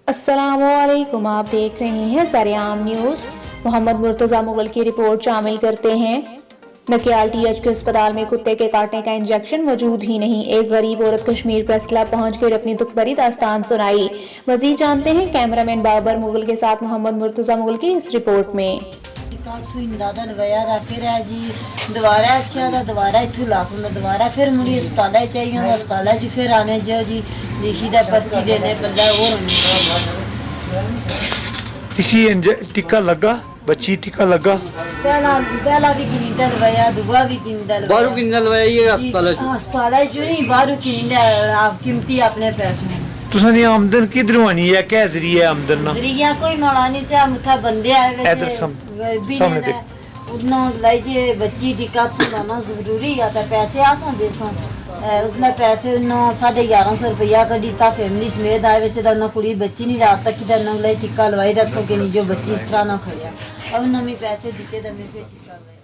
अस्सलामुअलैकुम, आप देख रहे हैं सरेआम न्यूज़। मोहम्मद मुर्तज़ा मुगल की रिपोर्ट शामिल करते हैं। नकियाल टीएचके अस्पताल में कुत्ते के काटने का इंजेक्शन मौजूद ही नहीं। एक गरीब औरत कश्मीर प्रेस क्लब पहुंचकर अपनी दुख भरी दास्तान सुनाई। मजीद जानते हैं कैमरामैन बाबर मुगल के साथ मोहम्मद मुर्तज़ा मुगल की इस रिपोर्ट में। इथों इंदादा लवाया था, फिर है जी दोबारा अच्छा था, दोबारा इथों लासन था, दोबारा फिर मुड़ी अस्पताल चाहिए होंगे, अस्पताल च फिर आने जो जी लिखी दा पर्ची देने पल्ला और इसी टिक्का लगा, बच्ची टिक्का लगा। पहला भी किनिंदा लवाया, दुआ भी किनिंदा लवाया। बारू किनिंदा लवाया ये अस्पताल च नहीं, बारू किनिंदा आप कीमती अपने पैसे तुसां दी आमदन किधरों आनी है, क्या जरिए आमदन ना? जरिया कोई माड़ा नहीं से मुथा बंदे आए इधर सामने देख। उतना लाई जे बच्ची टिक्का सुनाना जरूरी है तो पैसे आसान दे सन उसने पैसे 1150 रुपया का दिता फैमिली समेत आए वैसे तो कुड़ी बच्ची नहीं रात तक की लाई टिक्का लवाई रख सके नहीं जो बच्ची इस तरह ना खाया और उन्होंने पैसे दिते तो मैं फिर टिक्का